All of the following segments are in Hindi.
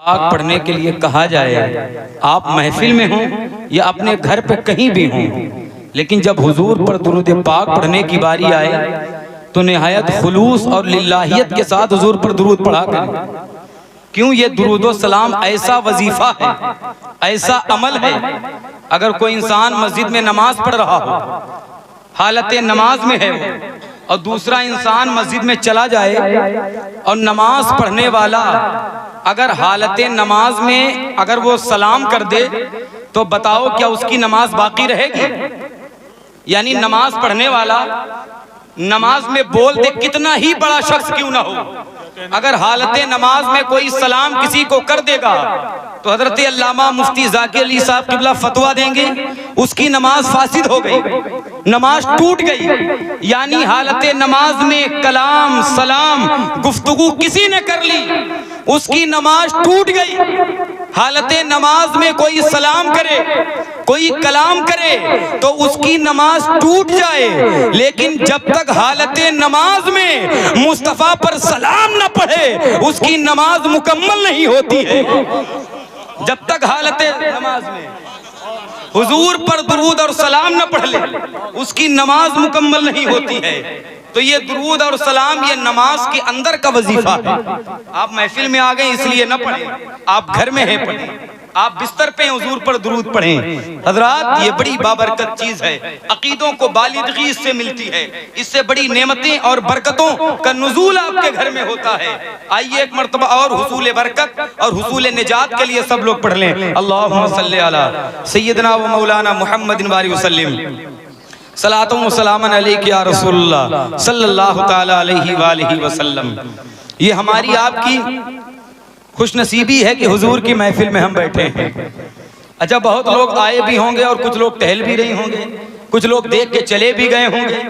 पाक पढ़ने के लिए कहा जाए, आप महफिल में हों या अपने घर पे कहीं भी हों, लेकिन जब हुजूर पर दुरूद पाक पढ़ने की बारी आए तो निहायत खुलूस और लिल्लाहियत के साथ हुजूर पर दुरूद पढ़ा करें। क्यों? ये दुरूद सलाम ऐसा वजीफा है, ऐसा अमल है। अगर कोई इंसान मस्जिद में नमाज पढ़ रहा हो, हालत नमाज में है और दूसरा इंसान मस्जिद में चला जाए और नमाज पढ़ने वाला अगर हालत नमाज में अगर वो सलाम कर दे तो बताओ क्या उसकी नमाज बाकी रहेगी? यानी नमाज पढ़ने वाला नमाज में बोल दे, कितना ही बड़ा शख्स क्यों ना हो, अगर हालत नमाज में कोई सलाम किसी को कर देगा तो हजरत अल्लामा मुफ्ती ज़ाकिर अली साहब किबला फतवा देंगे उसकी नमाज फासिद हो गई, नमाज टूट गई। यानी हालत नमाज में कलाम सलाम गुफ्तगू किसी ने कर ली, उसकी नमाज टूट गई। हालत नमाज में कोई सलाम करे, कोई कलाम करे तो उसकी नमाज टूट जाए, लेकिन जब तक हालत नमाज में मुस्तफ़ा पर सलाम न पढ़े उसकी नमाज मुकम्मल नहीं होती है। जब तक हालत नमाज में हुजूर पर दुरूद और सलाम न पढ़ ले उसकी नमाज मुकम्मल नहीं होती है। तो ये दुरूद और सलाम ये नमाज के अंदर का वजीफा है। आप महफिल में आ गए इसलिए न पढ़ें, आप घर में हैं पढ़ें, आप बिस्तर पे हुजूर पर दुरूद पढ़ें। हजरात ये बड़ी बाबरकत चीज है, अकीदों को बालिदगी से मिलती है, इससे बड़ी नेमतें और बरकतों का नुज़ूल आपके घर में होता है। आइए एक मर्तबा और हुसूल बरकत और हुसूल निजात के लिए सब लोग पढ़ लें। अल्लाहुम्मा सल्ली अला सय्यदना व मौलाना मुहम्मदिन व वसल्लम सलातो व सलामन अलैका या रसूलल्लाह सल्लल्लाहु तआला अलैहि व आलिहि वसल्लम। ये हमारी आपकी खुशनसीबी है कि हुजूर की महफिल में हम बैठे हैं। अच्छा, बहुत लोग आए भी होंगे और कुछ लोग टहल भी रहे होंगे, कुछ लोग देख के चले भी गए होंगे,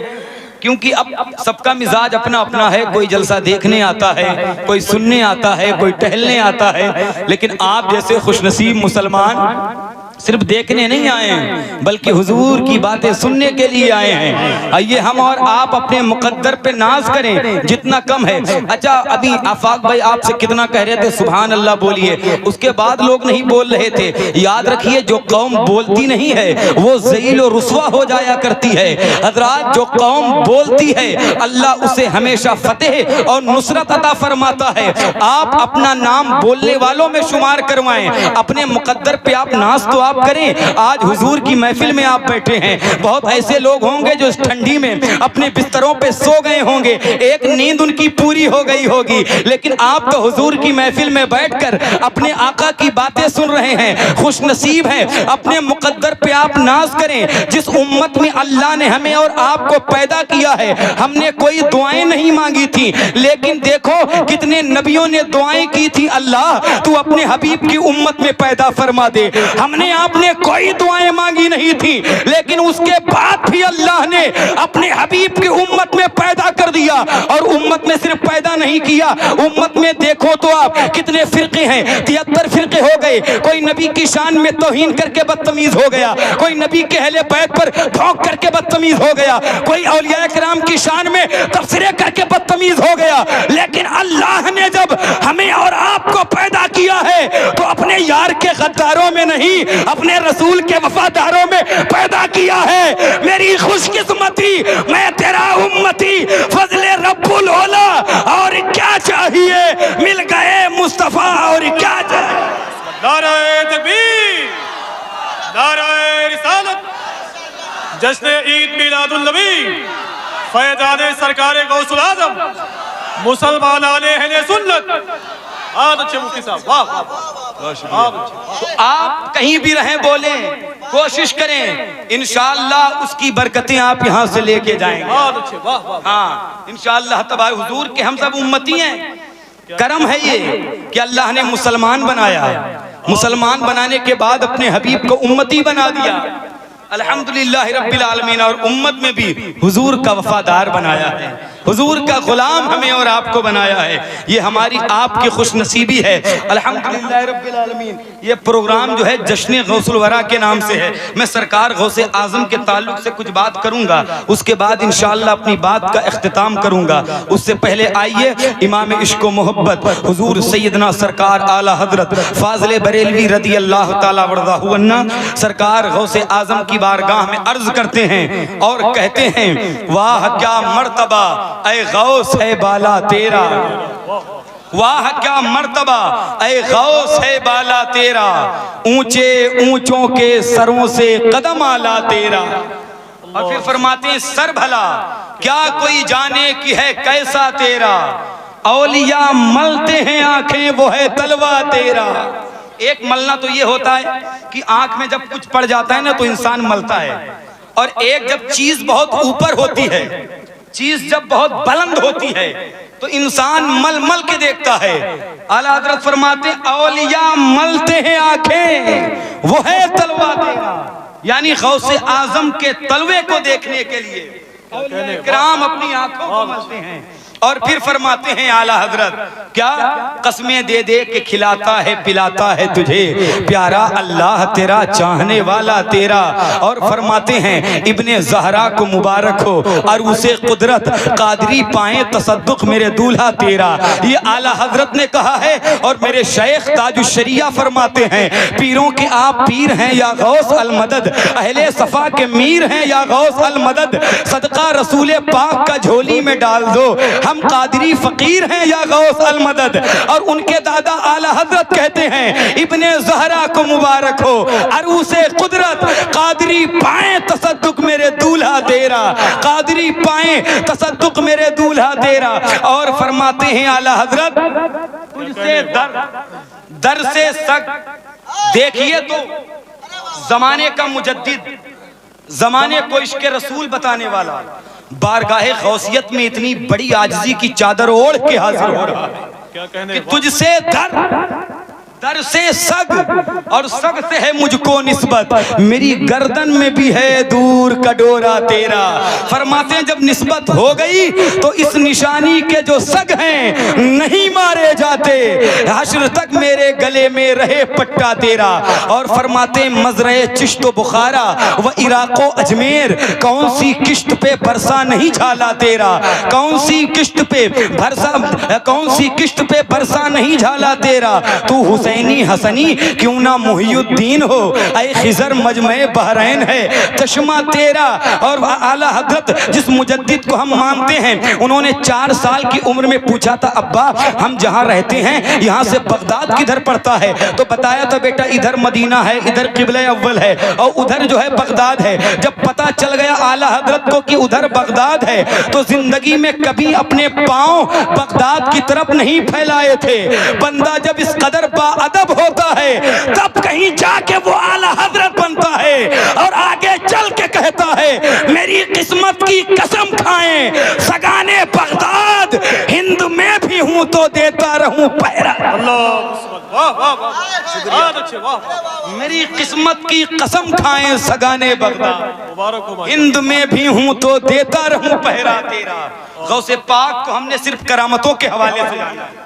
क्योंकि अब सबका मिजाज अपना अपना है। कोई जलसा देखने आता है, कोई सुनने आता है, कोई टहलने आता है, लेकिन आप जैसे खुशनसीब मुसलमान सिर्फ देखने नहीं आए हैं बल्कि हुजूर की बातें सुनने के लिए आए हैं। आइए हम और आप अपने मुकद्दर पे नाज करें जितना कम है। अच्छा, अभी आफाक भाई आपसे कितना कह रहे थे सुभान अल्लाह बोलिए, उसके बाद लोग नहीं बोल रहे थे। याद रखिए जो कौम बोलती नहीं है वो ज़लील और रुस्वा हो जाया करती है। हजरात जो कौम बोलती है अल्लाह उसे हमेशा फतेह और नुसरत अता फरमाता है। आप अपना नाम बोलने वालों में शुमार करवाएं, अपने मुकद्दर पे आप नाज तो आप करें। आज हुजूर की महफिल में आप बैठे हैं, बहुत ऐसे लोग होंगे जो इस ठंडी में अपने बिस्तरों पे सो गए होंगे, एक नींद उनकी पूरी हो गई होगी, लेकिन आप तो हुजूर की महफिल में बैठकर अपने आका की बातें सुन रहे हैं, खुश नसीब हैं। अपने मुकद्दर पे आप नाज करें। जिस उम्मत में अल्लाह ने हमें और आपको पैदा किया है, हमने कोई दुआएं नहीं मांगी थी, लेकिन देखो कितने नबियों ने दुआएं की थी, अल्लाह तू अपने हबीब की उम्मत में पैदा फरमा दे। हमने आपने कोई दुआएं मांगी नहीं थी, लेकिन उसके बाद भी अल्लाह ने अपने हबीब की उम्मत में पैदा कर दिया। और उम्मत में सिर्फ पैदा नहीं किया, उम्मत में देखो तो आप कितने फिरके हैं, 73 फिरके हो गए। कोई नबी की शान में तौहीन करके बदतमीज हो गया, कोई नबी के अहले बैत पर भौंक करके बदतमीज हो गया, कोई औलिया किराम की शान में तफसीरें करके बदतमीज हो गया। लेकिन अल्लाह ने जब हमें और आपको पैदा किया है तो अपने यार के गद्दारों में नहीं, अपने रसूल के वफादारों में पैदा किया है। मेरी खुशकिस्मती, मैं तेरा उम्मती, फजले रब्बुल औला, और क्या चाहिए, मिल गए मुस्तफा और क्या चाहिए। नारे तकबीर, नारे रिसालत, जश्न ईद मिलादुल नबी, फैज़ाने सरकारे गौसुल आज़म, मुसलमान आले अहले सुन्नत। अच्छे मुफ्ती साहब, वाह वाह। तो आप कहीं भी रहें बोलें, कोशिश करें, इंशाअल्लाह उसकी बरकतें आप यहाँ से लेके जाएंगे। अच्छे, वाह वाह। हाँ इंशाअल्लाह तबारक हुजूर के हम सब उम्मती हैं। करम है ये कि अल्लाह ने मुसलमान बनाया, मुसलमान बनाने के बाद अपने हबीब को उम्मती बना दिया। अल्हम्दुलिल्लाह रब्बिल आलमीन, और उम्मत में भी हुजूर का वफादार बनाया है। हुजूर का गुलाम हमें और आपको बनाया है। ये हमारी आपकी खुशनसीबी है। अल्हम्दुलिल्लाह रब्बिल आलमीन। ये प्रोग्राम जो है जश्न गौसुल वरा के नाम से है। मैं सरकार गौसे आजम के ताल्लुक से कुछ बात करूंगा, उसके बाद इंशाअल्लाह अपनी बात का इख्तिताम करूंगा। उससे पहले आइए इमाम इश्क व मोहब्बत हुजूर सैयदना सरकार आला हजरत फाजिल बरेलवी रदी अल्लाह ताला वरज़ाहु अन्ना सरकार गौसे आजम की बारगाह में अर्ज करते हैं और कहते हैं, वाह क्या मर्तबा ऐ गौस है बाला तेरा, वाह क्या मर्तबा ऐ गौस है बाला तेरा, ऊंचे ऊंचों के सरों से कदम आला तेरा। और फिर फरमाते हैं, सर भला क्या कोई जाने की है कैसा तेरा, औलिया मलते हैं आंखें वो है तलवा तेरा। एक मलना तो ये होता है कि आंख में जब कुछ पड़ जाता है ना तो इंसान मलता है, और एक जब चीज बहुत ऊपर होती है, चीज जब बहुत बुलंद होती है तो इंसान मल मल के देखता है। आला हज़रत फरमाते औलिया मलते हैं आंखें वो है तलवा तेरा, यानी गौसे आजम के तलवे को देखने के लिए औलिया किराम अपनी आंखों को मलते हैं। और फिर फरमाते हैं आला हजरत, क्या कसमें दे दे के खिलाता है पिलाता है तुझे, प्यारा अल्लाह तेरा चाहने वाला तेरा। और फरमाते हैं, इब्ने ज़हरा को मुबारक हो और उसे कुदरत कादरी पाए तसद्दुक मेरे दूल्हा तेरा। ये आला हजरत ने कहा है। और मेरे शेख ताजुश्शरिया फरमाते हैं, पीरों के आप पीर हैं या गौस अल मदद, अहले सफा के मीर हैं या गौस अल मदद, सदका रसूल पाक का झोली में डाल दो, हम कादरी फकीर हैं या गौस अल मदद। और उनके दादा आला हजरत कहते हैं, इब्ने ज़हरा को मुबारक हो अरूसे कुदरत कादरी पाए तसद्दुक मेरे दूल्हा तेरा, कादरी पाए तसद्दुक मेरे दूल्हा तेरा। और फरमाते हैं आला हजरत, तुझसे दर से सक देखिए तो जमाने का मुजद्दिद, जमाने को इश्क़ रसूल बताने वाला बारगाहे गौसियत में इतनी बड़ी आजिज़ी की चादर ओढ़ के हाजिर हो रहा है कि तुझसे दर से सग और सग से है मुझको निस्बत, मेरी गर्दन में भी है दूर का डोरा तेरा। फरमाते हैं, जब निस्बत हो गई तो इस निशानी के जो सग हैं नहीं मारे जाते, हश्र तक मेरे गले में रहे पट्टा तेरा। और फरमाते हैं, मजरे चिश्तो बुखारा व इराको अजमेर, कौन सी किश्त पे बरसा नहीं झाला तेरा, कौन सी किश्त पे बरसा, कौन सी किश्त पे बरसा नहीं झाला तेरा। तू हुसैनी हसनी क्यों ना मुहियुद्दीन हो, ऐ खिजर मजमे बहरैन है चश्मा तेरा। और आला हजरत जिस मुजद्दिद को हम मानते हैं, उन्होंने 4 साल की उम्र में पूछा था, अब्बा हम जहाँ रहते हैं यहाँ से बगदाद किधर पड़ता है? तो बताया था, बेटा इधर मदीना है, इधर किबले अव्वल है और उधर जो है बगदाद है। जब पता चल गया आला हजरत को कि उधर बगदाद है, तो जिंदगी में कभी अपने पांव बगदाद की तरफ नहीं फैलाए थे। बंदा जब इस कदर बाअदब होता है तब कहीं जाके वो आला हजरत बनता है और आगे चल के कहता है, मेरी किस्मत की कसम खाएं सगाने बगदाद, हिंद में भी हूं तो देता रहूं पहरा। मेरी किस्मत की कसम खाएं सगाने बगदाद, हिंद में भी हूं तो देता रहूं पहरा तेरा। गौसे पाक को हमने सिर्फ करामतों के हवाले से जाना है,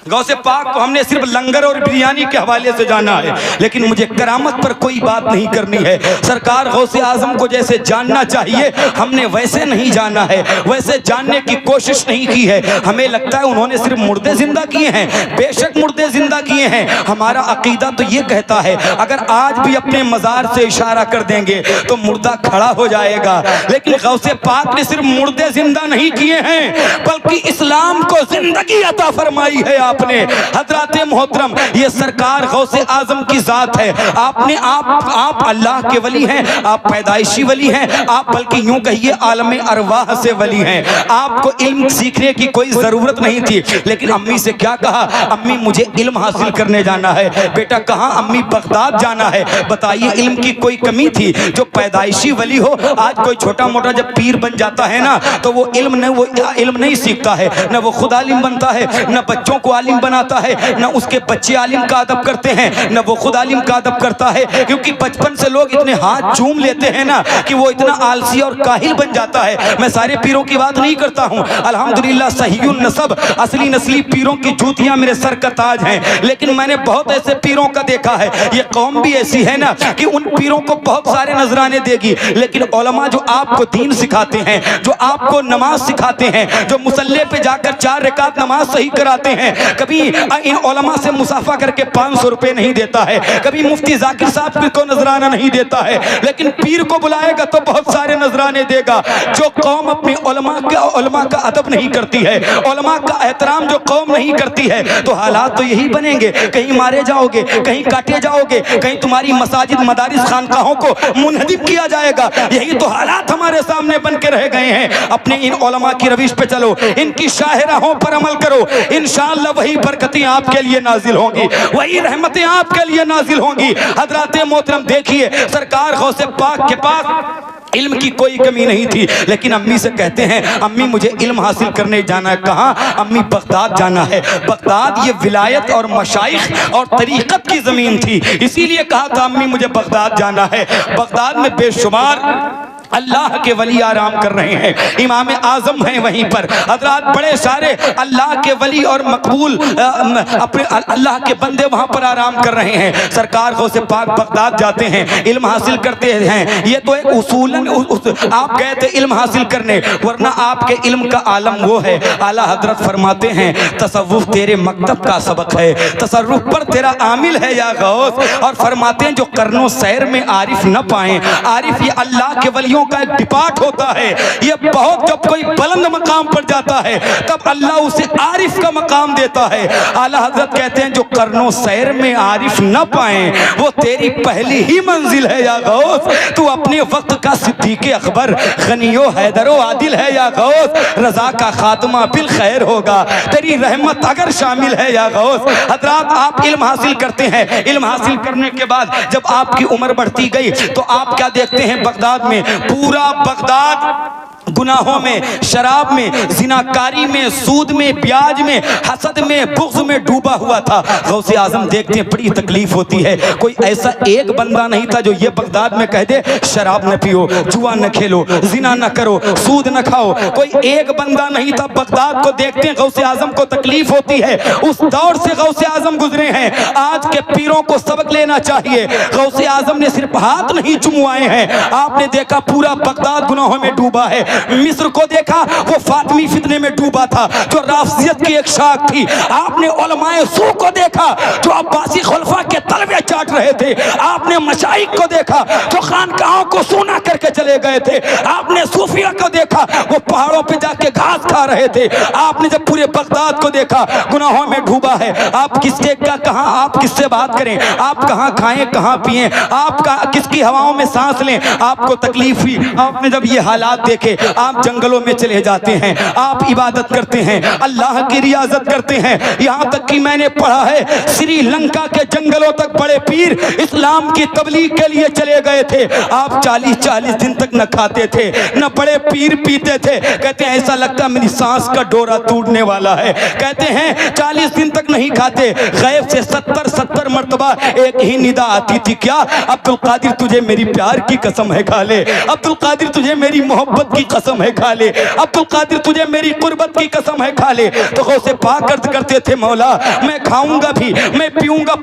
गौसे पाक को हमने सिर्फ लंगर और बिरयानी के हवाले से जाना है, लेकिन मुझे करामत पर कोई बात नहीं करनी है। सरकार गौसे आजम को जैसे जानना चाहिए हमने वैसे नहीं जाना है, वैसे जानने की कोशिश नहीं की है। हमें लगता है उन्होंने सिर्फ मुर्दे जिंदा किए हैं, बेशक मुर्दे जिंदा किए हैं। हमारा अकीदा तो ये कहता है, अगर आज भी अपने मजार से इशारा कर देंगे तो मुर्दा खड़ा हो जाएगा, लेकिन गौसे पाक ने सिर्फ मुर्दे जिंदा नहीं किए हैं बल्कि इस्लाम को जिंदगी अता फरमाई है आपने। हजराते मोहतरम, ये सरकार गौसे आजम की जात है। आपने आप अल्लाह के वली हैं, आप पैदाइशी वली हैं, आप बल्कि यूं कहिए आलम अरवाह से वली हैं। आपको इल्म सीखने की कोई जरूरत नहीं थी, लेकिन अम्मी से क्या कहा, अम्मी मुझे इल्म हासिल करने जाना है। बेटा कहाँ? अम्मी बगदाद जाना है। बताइए इल्म की कोई कमी थी? जो पैदाइशी वली हो, आज कोई छोटा मोटा जब पीर बन जाता है ना तो वो इल्म नहीं सीखता है, न वो खुद आलिम बनता है, न बच्चों को आलिम बनाता है, न उसके बच्चे आलिम का अदब करते हैं, न वो खुद आलिम का अदब करता है। क्योंकि बचपन से लोग इतने हाथ चूम लेते हैं ना कि वो इतना आलसी और काहिल बन जाता है। मैं सारे पीरों की बात नहीं करता हूँ, अल्हम्दुलिल्लाह सहीयुन नसब, असली नस्ली पीरों की जूतियां मेरे सर का ताज हैं। लेकिन मैंने बहुत ऐसे पीरों का देखा है, ये कौम भी ऐसी है ना कि उन पीरों को बहुत सारे नजराने देगी, लेकिन उलमा जो आपको दीन सिखाते हैं, जो आपको नमाज सिखाते हैं, जो मुसल्ले पे जाकर 4 रकात नमाज सही कराते हैं, कभी इन उलमा से मुसाफा करके 500 रुपए नहीं देता है, कभी मुफ्ती जाकिर साहब को नजराना नहीं देता है, लेकिन पीर को बुलाएगा तो बहुत सारे नजराने देगा। जो कौम अपने उलमा का अदब नहीं करती है, उलमा का एहतराम जो कौम नहीं करती है, तो हालात तो यही बनेंगे। कहीं मारे जाओगे, कहीं काटे जाओगे, कहीं तुम्हारी मसाजिद मदारिस खानकाहों को मुनहदिम किया जाएगा। यही तो हालात हमारे सामने बन के रह गए हैं। अपने इन उलमा की रविश पे चलो, इनकी शाहराहों पर अमल करो, इंशाअल्लाह वही बरकतें आपके लिए नाजिल होंगी, वही रहमतें आपके लिए नाजिल होंगी। हजरात मोहतरम देखिए, सरकार गौसे पाक के पास इल्म की कोई कमी नहीं थी, लेकिन अम्मी से कहते हैं अम्मी मुझे इल्म हासिल करने जाना है। कहाँ? अम्मी बगदाद जाना है। बगदाद ये विलायत और मशाइख और तरीक़त की ज़मीन थी, इसीलिए कहा था अम्मी मुझे बगदाद जाना है। बगदाद में बेशुमार अल्लाह के वली आराम कर रहे हैं, इमाम आज़म हैं वहीं पर, हज़रात बड़े सारे अल्लाह के वली और मकबूल अपने अल्लाह के बंदे वहाँ पर आराम कर रहे हैं। सरकार गौसे पाक बगदाद जाते हैं, इल्म हासिल करते हैं। ये तो एक उसूलन आप गए थे इल्म हासिल करने, वरना आपके इल्म का आलम वो है। आला हजरत फरमाते हैं तसव्वुफ तेरे मकतब का सबक है, तसर्रुफ पर तेरा आमिल है या गौस। और फरमाते हैं जो करनो सैर में आरिफ न पाए, आरिफ ये अल्लाह के वलियों का एक डिपार्ट होता है। ये बहुत जब कोई बुलंद मकाम पर जाता है तब अल्लाह उसे आरिफ का मकाम देता है। आला हजरत कहते हैं जो करनो सैर में आरिफ न पाए वो तेरी पहली ही मंजिल है या गौस। तू अपने वक्त का सिद्दीक़ अकबर गनियो हैदरो आदिल है या गौस। रजा का खात्मा बिल खैर होगा, तेरी रहमत अगर शामिल है या गौस। हजरात आप इल्म हासिल करते हैं, इल्म हासिल करने के बाद जब आपकी उम्र बढ़ती गई तो आप क्या देखते हैं बगदाद में, पूरा बगदाद गुनाहों में, शराब में, जिनाकारी में, सूद में, ब्याज में, हसद में, बुग़्ज़ में डूबा हुआ था। गौसे आज़म देखते हैं बड़ी तकलीफ होती है। कोई ऐसा एक बंदा नहीं था जो ये बगदाद में कह दे शराब न पियो, जुआ न खेलो, जिना न करो, सूद न खाओ। कोई एक बंदा नहीं था। बगदाद को देखते हैं गौसे आज़म को तकलीफ होती है। उस दौर से गौसे आज़म गुजरे हैं। आज के पीरों को सबक लेना चाहिए। गौसे आज़म ने सिर्फ हाथ नहीं चुमवाए हैं, आपने देखा पूरा बगदाद गुनाहों में डूबा है। मिस्र को देखा वो फातिमी फितने में डूबा था जो राफजियत की एक शाख थी। आपने उलमाए सू को देखा जो अब्बासी खुलफा के तलवे चाट रहे थे। आपने मशाइख को देखा जो खानकाहों को सूना करके चले गए थे। आपने सूफिया को देखा वो पहाड़ों पे जाके घास खा रहे थे। आपने जब पूरे बगदाद को देखा गुनाहों में डूबा है, आप किसके का कहां, आप किससे बात करें, आप कहां खाएं, कहां पिएं, आप किसकी हवाओं में सांस लें, आपको तकलीफ हुई। आपने जब ये हालात देखे आप जंगलों में चले जाते हैं, आप इबादत करते हैं, अल्लाह की रियाजत करते हैं। यहाँ तक कि मैंने पढ़ा है श्रीलंका के जंगलों तक बड़े पीर इस्लाम की तबलीग के लिए चले गए थे। आप 40-40 दिन तक न खाते थे, न बड़े पीर पीते थे। कहते हैं ऐसा लगता मेरी सांस का डोरा टूटने वाला है। कहते हैं 40 दिन तक नहीं खाते। गैब से 70 मरतबा एक ही निदा आती थी, क्या अब्दुल कादिर तुझे मेरी प्यार की कसम है खा ले, अब्दुल कादिर तुझे मेरी मोहब्बत की कसम है खा ले, अब्दुल कादिर तुझे मेरी कुर्बत की कसम है खा ले। तो गौसे पाक अर्ज करते थे मौला मैं खाऊंगा भी, मैं पीऊंगा,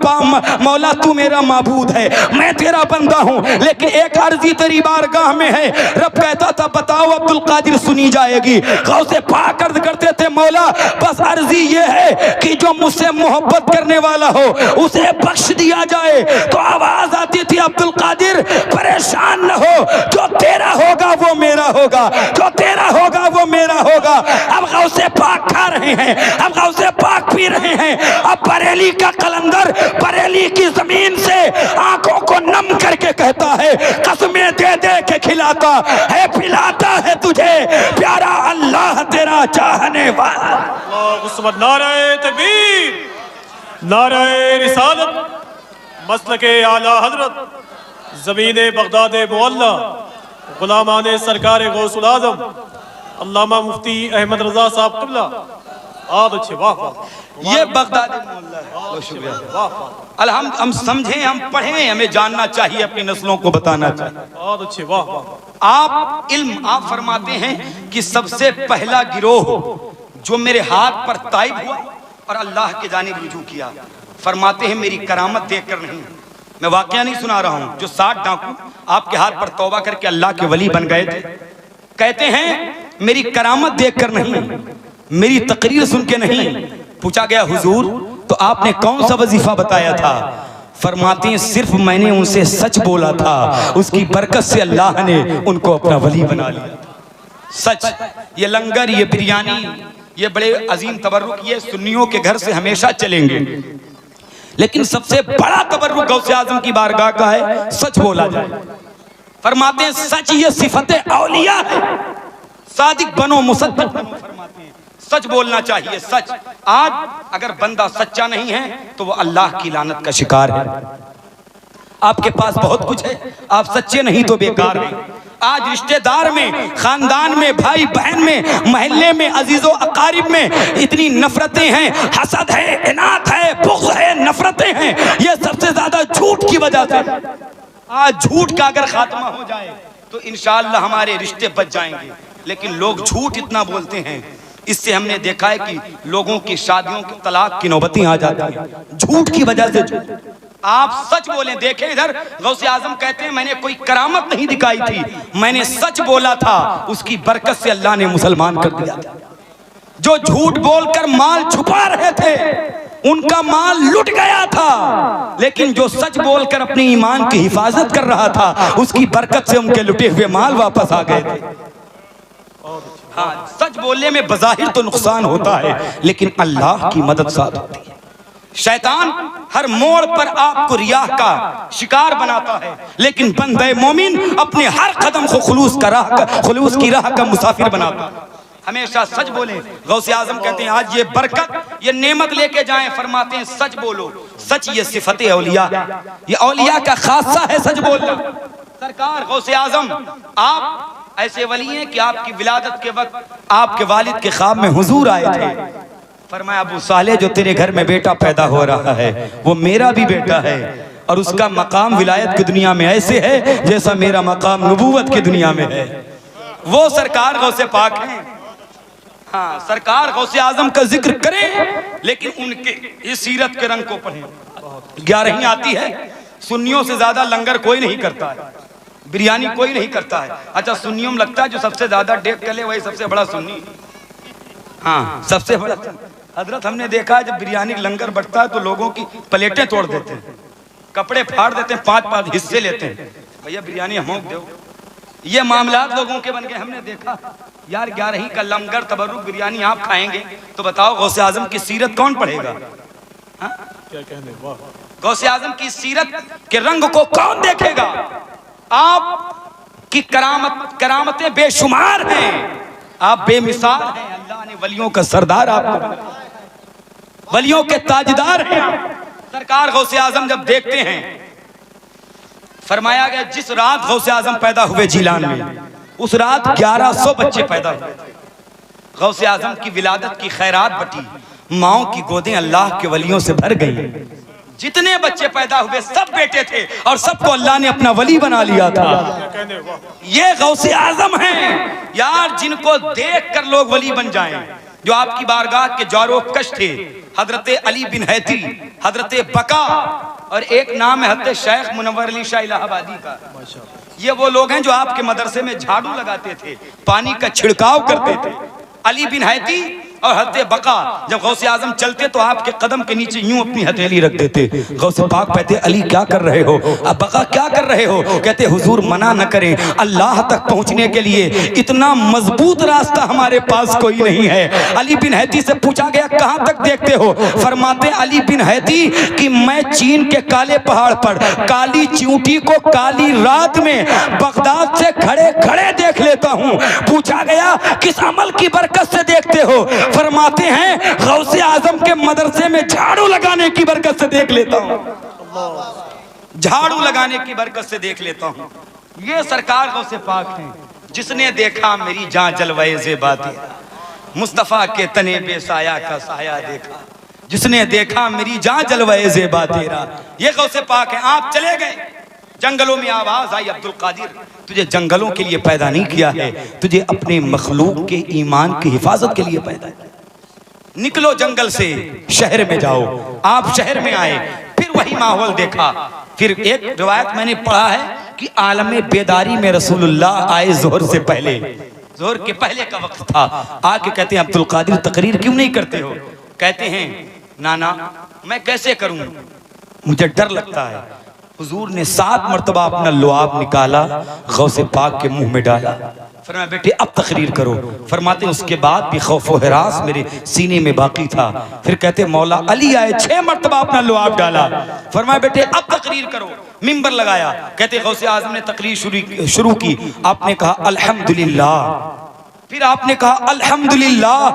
मौला तू मेरा माबूद है, मैं तेरा बंदा हूं, लेकिन एक अर्जी तेरी बारगाह में है। रब कहता था बताओ अब्दुल कादिर सुनी जाएगी। गौसे पाक अर्ज करते थे मौला बस अर्जी ये है कि जो मुझसे मोहब्बत करने वाला हो उसे बख्श दिया जाए। तो आवाज आती थी अब्दुल कादिर परेशान न हो, जो तेरा होगा वो मेरा होगा, जो तेरा होगा वो मेरा होगा। अब गौसे पाक खा रहे हैं, अब गौसे पाक पी रहे हैं। अब बरेली का कलंदर बरेली की जमीन से आंखों को नम करके कहता है कसमें दे दे के खिलाता है पिलाता है तुझे प्यारा अल्लाह तेरा चाहने वाला। नारे तकबीर, नारे रिसालत, मसलके आला हजरत, ज़मीने बगदाद मुअल्ला, गुलामाने सरकार गौसुल आज़म अल्लामा मुफ्ती अहमद रज़ा साहब क़िबला बहुत अच्छे, वाह वाह। ये बगदादी मोहल्ला है। बहुत शुक्रिया। वाह वाह, अल्हम्दुलिल्लाह, हम समझें, हम पढ़ें, हमें जानना चाहिए, अपनी नस्लों को बताना चाहिए। बहुत अच्छे, वाह वाह। आप इल्म, आप फरमाते हैं कि सबसे पहला गिरोह जो मेरे हाथ पर ताइब हुआ और अल्लाह के जानिब रुजू किया, फरमाते हैं मेरी करामत देखकर नहीं, मैं वाकया नहीं सुना रहा हूं, जो 60 डाकू आपके हाथ पर तौबा करके अल्लाह के वली बन गए थे, कहते हैं मेरी करामत देखकर नहीं, मेरी तकरीर सुन के नहीं। पूछा गया हुजूर तो आपने कौन सा वजीफा बताया था? फरमाते हैं सिर्फ मैंने उनसे सच बोला था, उसकी बरकत से अल्लाह ने उनको अपना वली बना लिया। सच, ये लंगर, ये बिरयानी, ये बड़े अजीम तबर्रुक ये सुन्नियों के घर से हमेशा चलेंगे, लेकिन सबसे बड़ा तबर्रुक गौसे आजम की बारगाह का है, सच बोला जाए। फरमाते हैं सच ये सिफते औलिया है, सादिक बनो मुसद्दिक बनो, फरमाते हैं सच बोलना चाहिए। सच, आज अगर बंदा सच्चा नहीं है तो वो अल्लाह की लानत का शिकार है। आपके पास बहुत कुछ है, आप सच्चे नहीं तो बेकार हैं। आज रिश्तेदार में, खानदान में, भाई बहन में, मोहल्ले में, अजीजों अकारिब में इतनी नफरतें हैं, हसद है, इनात है, बुग़्ज़ है, नफरतें हैं, ये सबसे ज्यादा झूठ की वजह से। आज झूठ का अगर खात्मा हो जाए तो इंशाअल्लाह हमारे रिश्ते बच जाएंगे, लेकिन लोग झूठ इतना बोलते हैं, इससे हमने देखा है कि लोगों की शादियों की तलाक की नौबतें आ जाती हैं झूठ की वजह से। आप सच बोलें। देखें इधर गौसे आजम कहते हैं मैंने कोई करामत नहीं दिखाई थी, मैंने सच बोला था, उसकी बरकत से अल्लाह ने मुसलमान कर दिया। जो झूठ बोलकर माल छुपा रहे थे उनका माल लुट गया था, लेकिन जो सच बोलकर अपने ईमान की हिफाजत कर रहा था उसकी बरकत से उनके लुटे हुए माल वापस आ गए थे। हाँ, सच बोलने में बज़ाहिर तो नुकसान होता है, लेकिन अल्लाह की मदद साथ होती है। शैतान हर मोड़ पर आपको रियाह का शिकार बनाता है, लेकिन बंदे मोमिन अपने हर कदम को खुलूस की राह का मुसाफिर बनाता है। हमेशा सच बोलें। गौसे आजम कहते हैं आज ये बरकत, ये नेमत लेके जाएं, फरमाते हैं सच बोलो। सच ये सिफते औलिया, ये औलिया का खासा है सच बोलना। सरकार गौसे आजम आप ऐसे वली हैं कि आपकी विलादत के वक्त आपके वालिद के ख्वाब में हुजूर आए थे, फरमाया अबू साले जो तेरे घर में बेटा पैदा हो रहा है वो मेरा भी बेटा है, और उसका मकाम विलायत की दुनिया में ऐसे है जैसा मेरा मकाम नबूवत की दुनिया में है। वो सरकार गौसे पाक हैं। हाँ, सरकार गौसे आजम का जिक्र करें, लेकिन उनके इस सीरत के रंग को पढ़ें। 11वीं आती है, सुन्नियों से ज्यादा लंगर कोई नहीं करता है, बिरयानी कोई नहीं करता है। अच्छा, सुन्नियों में लगता है जो सबसे ज्यादा डेक कले वही सबसे बड़ा सुन्नी। हाँ, सबसे बड़ा हजरत हमने देखा है जब बिरयानी लंगर बढ़ता है तो लोगों की प्लेटें तोड़ देते हैं, कपड़े फाड़ देते हैं, 5-5 हिस्से लेते हैं, भैया बिरयानी हम दो। ये मामलात लोगों के बन गए। हमने देखा यार 11वीं का लंगर तबर्रुक बिरयानी आप खाएंगे तो बताओ गौसे आजम की सीरत कौन पढ़ेगा? क्या कहने, वाह। गौसे आजम की सीरत के रंग को कौन देखेगा? आप की करामतें बेशुमार हैं, आप बेमिसाल हैं। अल्लाह ने वलियों का सरदार आपको बनाया, वलियों के ताजदार हैं। सरकार गौसे आजम जब देखते हैं, फरमाया गया जिस रात गौसे आजम पैदा हुए जीलान में, उस रात 1100 बच्चे पैदा हुए। गौसे आजम की विलादत की खैरात बटी, माओ की गोदें अल्लाह के वलियों से भर गई। जितने बच्चे पैदा हुए सब बेटे थे और सबको अल्लाह ने अपना वली बना लिया था। ये गौसे आजम हैं यार, जिनको देख कर लोग वली बन जाएं, जो आपकी बारगाह के जारोकश थे। हजरत अली बिन हैती, हजरत बका, और एक नाम है हजरत शेख मुनव्वर अली शाह इलाहाबादी का। ये वो लोग हैं जो आपके मदरसे में झाड़ू लगाते थे, पानी का छिड़काव करते थे। अली बिन हैती और हजरत बका जब गौसे आजम चलते तो आपके कदम के नीचे यूं अपनी हथेली रख देते। गौसे पाक कहते अली क्या कर रहे हो? अब बका क्या कर रहे हो? कहते हुजूर मना न करें, अल्लाह तक पहुंचने के लिए इतना मजबूत रास्ता हमारे पास कोई नहीं है। अली बिन हैती से पूछा गया कहां तक देखते हो? फरमाते अली बिन हैती कि मैं चीन के काले पहाड़ पर काली चींटी को काली रात में बगदाद से खड़े खड़े देख लेता हूं। पूछा गया किस अमल की बरकत से देखते हो? फरमाते हैं गौसे आजम के मदरसे में झाड़ू लगाने की बरकत से देख लेता हूं, झाड़ू लगाने की बरकत से देख लेता हूं। ये सरकार गौसे पाक हैं, जिसने देखा मेरी जान जलवाए ज़ेबा तेरा, मुस्तफ़ा के तने बेसाया का साया देखा, जिसने देखा मेरी जान जलवाए ज़ेबा तेरा। ये गौसे पाक है। आप चले गए जंगलों में, आवाज आई अब्दुल कादिर तुझे जंगलों के लिए पैदा नहीं किया है, तुझे अपने मखलूक के ईमान की हिफाजत के लिए पैदा किया। निकलो जंगल से, शहर में जाओ। आप शहर में आए, फिर वही माहौल देखा। फिर एक रिवायत मैंने पढ़ा है कि आलम बेदारी में रसूलुल्लाह आए जोहर से पहले, जोहर के पहले का वक्त था। आके कहते हैं अब्दुल कादिर तकरीर क्यों नहीं करते हो? कहते हैं नाना मैं कैसे करूं, मुझे डर लगता है। हुजूर ने 7 मरतबा अपना लुआब निकाला, गौसे पाक के मुंह में डाला। फरमाया बेटे अब तकरीर करो। फरमाते उसके बाद भी खौफ व हिरास मेरे सीने में बाकी था। फिर कहते मौला अली आए, 6 मरतबा अपना लुआब डाला। फरमाया बेटे अब तकरीर करो। मिंबर लगाया। कहते गौसे आजम ने तकरीर शुरू की। आपने कहा अल्हम्दुलिल्लाह, फिर आपने कहा अल्हम्दुलिल्लाह,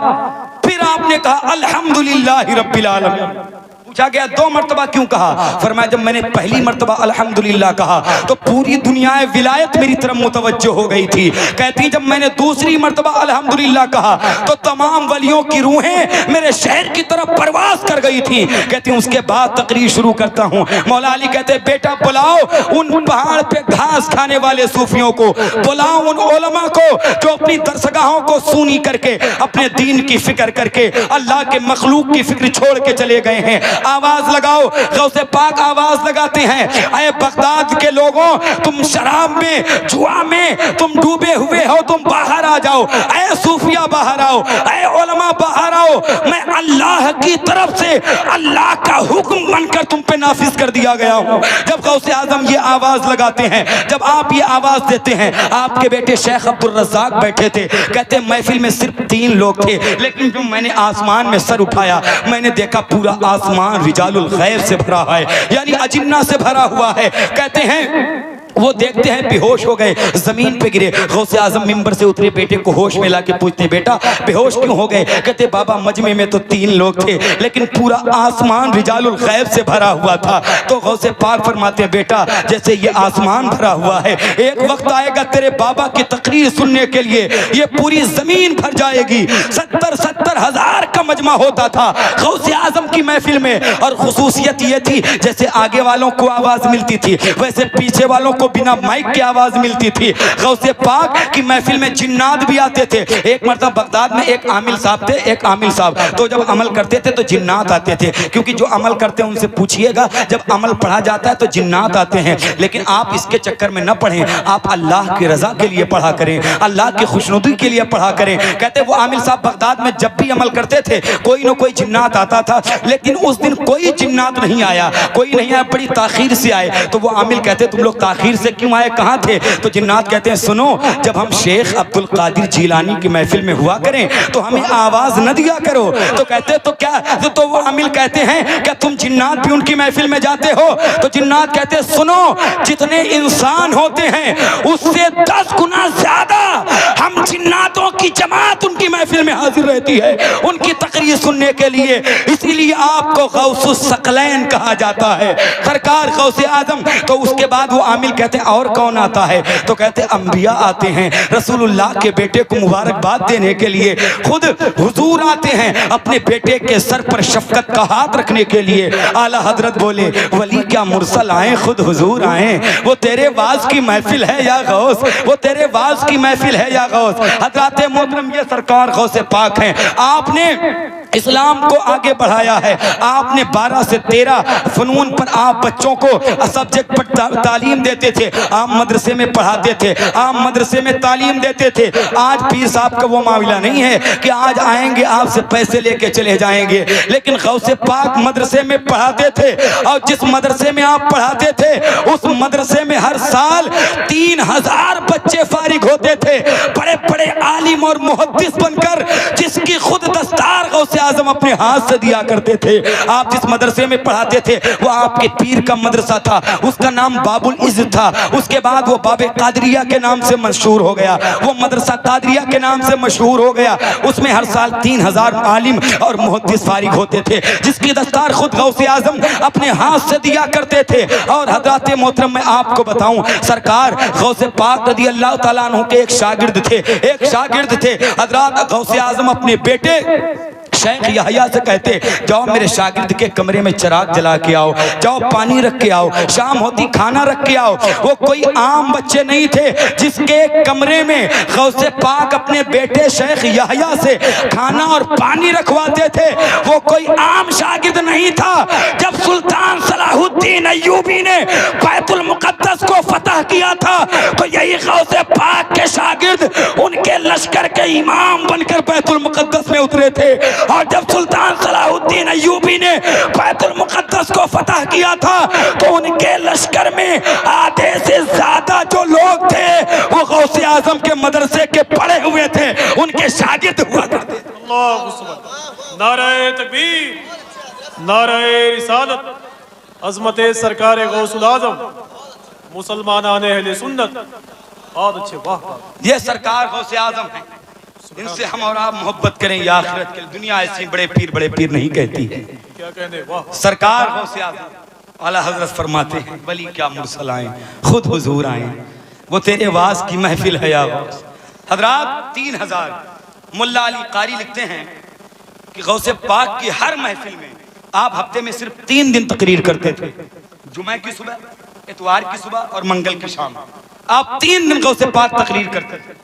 फिर आपने कहा अल्हम्दुलिल्लाहि रब्बिल आलमीन। पूछा गया 2 मरतबा क्यों कहा? फरमाया जब मैंने पहली मरतबा अल्हम्दुलिल्लाह कहा तो पूरी दुनिया विलायत मेरी तरफ मुतवज्जो हो गई थी। कहती जब मैंने दूसरी मरतबा अल्हम्दुलिल्लाह कहा तो तमाम वलियों की रूहें मेरे शहर की तरफ परवास कर गई थी। कहती उसके बाद तकरीर शुरू करता हूँ। मौला अली कहते बेटा बुलाओ उन पहाड़ पे घास खाने वाले सूफियों को, बुलाओ उन उलमा को जो अपनी दरसगाहों को सूनी करके अपने दीन की फिक्र करके अल्लाह के मखलूक की फिक्र छोड़ के चले गए हैं। आवाज लगाओ। गौसे पाक आवाज लगाते हैं, अरे बगदाद के लोगों तुम शराब में जुआ में तुम डूबे हुए हो, तुम बाहर आ जाओ। अरे सूफिया बाहर आओ, अरे उलमा बाहर आओ। मैं अल्लाह की तरफ से अल्लाह का हुक्म बनकर तुम पे नाफिज कर दिया गया हूँ। जब गौसे आजम ये आवाज लगाते हैं, जब आप ये आवाज देते हैं, आपके बेटे शेख अब्दुल रज़्ज़ाक बैठे थे। कहते महफिल में सिर्फ 3 लोग थे, लेकिन जब मैंने आसमान में सर उठाया मैंने देखा पूरा आसमान रिजालुल गैब से भरा है, यानी अजिन्ना से भरा हुआ है। कहते हैं वो देखते हैं बेहोश हो गए, जमीन पे गिरे। गौसे आजम मिंबर से उतरे, बेटे को होश में लाके पूछते बेटा बेहोश क्यों हो गए? कहते बाबा मजमे में तो 3 लोग थे, लेकिन पूरा आसमान रिजालुल गैब से भरा हुआ था। तो गौसे पाक फरमाते हैं बेटा जैसे ये आसमान भरा हुआ है, एक वक्त आएगा तेरे बाबा की तकरीर सुनने के लिए ये पूरी जमीन भर जाएगी। 70 हजार का मजमा होता था गौसे आजम की महफिल में। और खुसूसियत ये थी जैसे आगे वालों को आवाज मिलती थी वैसे पीछे वालों को बिना माइक की आवाज मिलती थी। गौसे पाक की महफिल में जिन्नात भी आते थे। एक मरतबा बगदाद में एक आमिल साहब थे, एक आमिल साहब, तो जब अमल करते थे तो जिन्नात आते थे, क्योंकि जो अमल करते हैं उनसे पूछिएगा जब अमल पढ़ा जाता है तो जिन्नात आते हैं। लेकिन आप इसके चक्कर में न पढ़ें, आप अल्लाह की रजा के लिए पढ़ा करें, अल्लाह की खुशनुदी के लिए पढ़ा करें। कहते वो आमिल साहब बगदाद में जब भी अमल करते थे कोई न कोई जिन्नात आता था, लेकिन उस दिन कोई जिन्नात नहीं आया, कोई नहीं आया, बड़ी ताखीर से आए। तो वो आमिल कहते तुम लोग ताखीर से क्यों आए, कहाँ थे? तो जिन्नात कहते हैं सुनो जब हम शेख अब्दुल कादिर जिलानी की महफिल में हुआ करें तो हमें आवाज न दिया करो। तो कहते तो क्या, तो वो आमिल कहते हैं क्या तुम जिन्नात भी उनकी महफिल में जाते हो? तो जिन्नात कहते हैं सुनो जितने इंसान होते हैं उससे 10 गुना ज्यादा हम जिन्नातों की जमात उनकी महफिल में हाजिर रहती है उनकी तकरीर सुनने के लिए। इसीलिए आपको गौसुस सकलैन कहा जाता है, सरकार गौसे आजम। तो उसके बाद वो आमिल कहते हैं और कौन आता है? तो कहते अंबिया आते हैं, रसूलुल्लाह के बेटे को मुबारकबाद देने के लिए खुद हुजूर आते हैं अपने बेटे के सर पर शफकत का हाथ रखने के लिए। आला हजरत बोले वली क्या मुरसल आए, खुद हुजूर आए। वो तेरे वाज की महफिल है या गौस, वो तेरे वाज की महफिल है या गौस। हजरत मोहतरम ये सरकार गौसे पाक हैं। आपने इस्लाम को आगे बढ़ाया है, आपने 12 से 13 फनून पर आप बच्चों को सब्जेक्ट पर तालीम देते थे, आप मदरसे में पढ़ाते थे, आप मदरसे में तालीम देते थे। आज पीर साहब का वो मामला नहीं है कि आज आएंगे आपसे पैसे लेके चले जाएंगे, लेकिन गौसे पाक मदरसे में पढ़ाते थे और जिस मदरसे में आप पढ़ाते थे उस मदरसे में हर साल 3000 बच्चे फारिग होते थे, बड़े बड़े आलिम और मुहद्दिस बनकर, जिसकी खुद दस्तार गौसे आजम अपने हाथ से दिया करते थे। आप जिस मदरसे में पढ़ाते थे वो आपके पीर का मदरसा था, उसका नाम बाबुल इज़्ज़त था। उसके बाद वो बाबे कादरिया के नाम से मशहूर हो गया, वो मदरसा कादरिया के नाम से मशहूर हो गया। उसमें हर साल 3000 आलिम और मुहद्दिस फारिग होते थे, जिसकी दस्तार खुद गौसे आजम अपने हाथ से दिया करते थे। और हज़रात मोहतरम मैं आपको बताऊं, सरकार गौसे पाक रज़ी अल्लाह ताला अन्हु के एक शागिर्द थे। हज़रत गौसे आजम अपने बेटे शेख यहया से कहते, जाओ मेरे शागिर्द के कमरे में चिराग जला के आओ, जाओ पानी रख के आओ, शाम होती खाना रख के आओ। वो कोई आम बच्चे नहीं थे जिसके कमरे में गौसे पाक अपने बेटे शेख यहया से खाना और पानी रखवाते थे। वो कोई आम शागिर्द नहीं था। जब सुल्तान सलाहुद्दीन अय्यूबी ने बैतुल मुक़द्दस को फतह किया था तो यही गौसे पाक के शागिर्द उनके लश्कर के इमाम बनकर बैतुल मुक़द्दस में उतरे थे। और जब सुल्तान सलाहुद्दीन अय्यूबी ने बैतुल मुक़द्दस को फतह किया था तो उनके लश्कर में आधे से ज्यादा जो लोग थे वो गौसे आजम के मदरसे के पढ़े हुए थे, उनके शागिर्द हुआ करते थे। अल्लाहु अकबर। नारे तकबीर, नारे रिसालत, अज़मत सरकार गौसुल आज़म, मुसलमान अहले सुन्नत। बहुत अच्छे, वाह। ये सरकार गौसे आजम है, इनसे हम और आप मोहब्बत करें या आखिरत के लिए। दुनिया ऐसी बड़े पीर नहीं कहती है। क्या कहने, वाह। सरकार गौसे आजम आला हजरत फरमाते हैं, वली क्या मुरसल आए, खुद हुजूर आए, वो तेरे वाज की महफिल है या गौस। हजरात 3000 मुल्ला अली कारी लिखते हैं कि गौसे पाक की हर महफिल में आप हफ्ते में सिर्फ 3 दिन तकरीर करते थे, जुमे की सुबह, इतवार की सुबह और मंगल की शाम। आप 3 दिन गौसे पाक तकरीर करते थे।